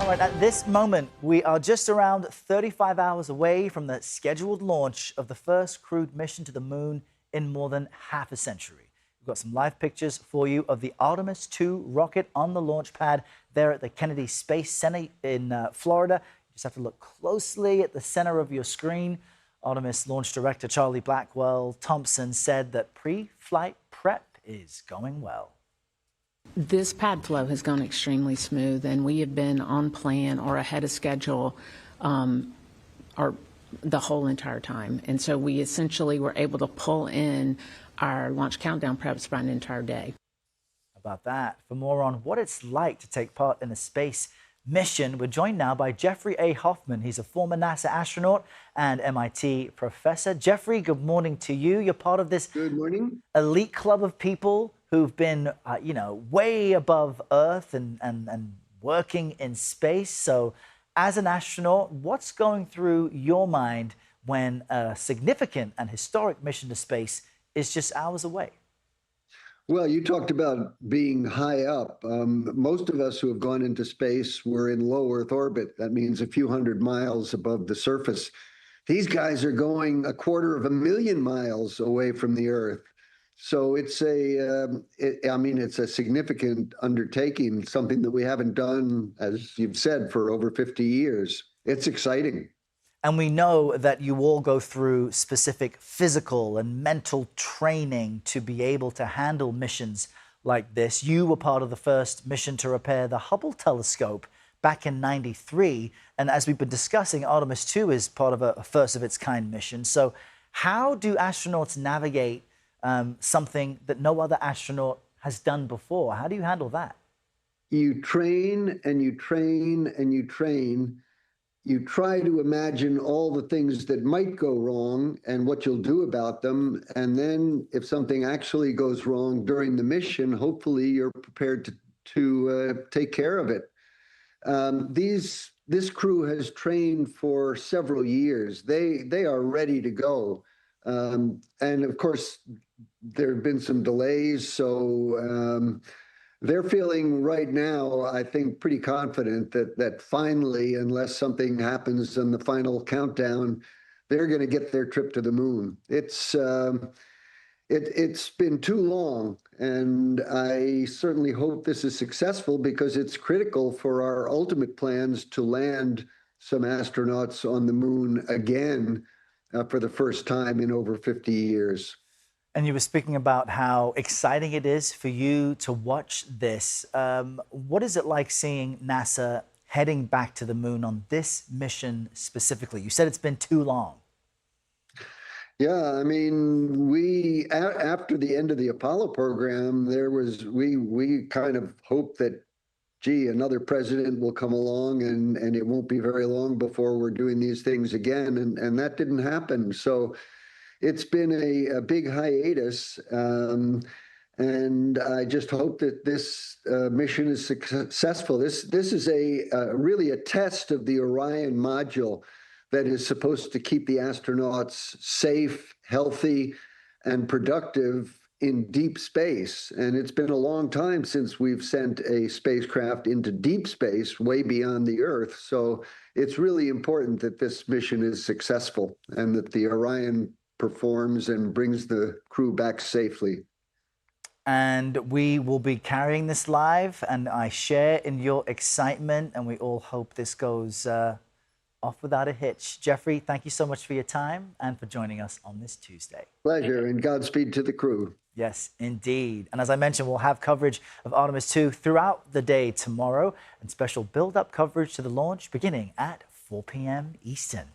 All right, at this moment, we are just around 35 hours away from the scheduled launch of the first crewed mission to the moon in more than half a century. We've got some live pictures for you of the Artemis II rocket on the launch pad there at the Kennedy Space Center in Florida. You just have to look closely at the center of your screen. Artemis launch director Charlie Blackwell Thompson said that pre-flight prep is going well. This pad flow has gone extremely smooth, and we have been on plan or ahead of schedule or the whole entire time. And so we essentially were able to pull in our launch countdown preps by an entire day. About that, for more on what it's like to take part in a space mission, we're joined now by Jeffrey A. Hoffman. He's a former NASA astronaut and MIT professor. Jeffrey, good morning to you. You're part of this Good morning. Elite club of people who've been, way above Earth and working in space. So as an astronaut, what's going through your mind when a significant and historic mission to space is just hours away? Well, you talked about being high up. Most of us who have gone into space were in low Earth orbit. That means a few hundred miles above the surface. These guys are going 250,000 miles away from the Earth. So it's a significant undertaking, something that we haven't done, as you've said, for over 50 years. It's exciting. And we know that you all go through specific physical and mental training to be able to handle missions like this. You were part of the first mission to repair the Hubble telescope back in '93. And as we've been discussing, Artemis II is part of a first of its kind mission. So how do astronauts navigate something that no other astronaut has done before? How do you handle that? You train and you train and you train. You try to imagine all the things that might go wrong and what you'll do about them. And then if something actually goes wrong during the mission, hopefully you're prepared to take care of it. This crew has trained for several years. They are ready to go. And of course, there have been some delays. So they're feeling right now, I think, pretty confident that finally, unless something happens in the final countdown, they're going to get their trip to the moon. It's been too long, and I certainly hope this is successful because it's critical for our ultimate plans to land some astronauts on the moon again for the first time in over 50 years. And you were speaking about how exciting it is for you to watch this. What is it like seeing NASA heading back to the moon on this mission specifically? You said it's been too long. Yeah, I mean, after the end of the Apollo program, we kind of hoped that, gee, another president will come along and it won't be very long before we're doing these things again. And that didn't happen. So it's been a big hiatus, and I just hope that this mission is successful. This is really a test of the Orion module that is supposed to keep the astronauts safe, healthy, and productive in deep space. And it's been a long time since we've sent a spacecraft into deep space, way beyond the Earth. So it's really important that this mission is successful and that the Orion performs and brings the crew back safely. And we will be carrying this live, and I share in your excitement, and we all hope this goes off without a hitch. Jeffrey, thank you so much for your time and for joining us on this Tuesday. Pleasure, and Godspeed to the crew. Yes, indeed. And as I mentioned, we'll have coverage of Artemis II throughout the day tomorrow, and special build-up coverage to the launch beginning at 4 p.m. Eastern.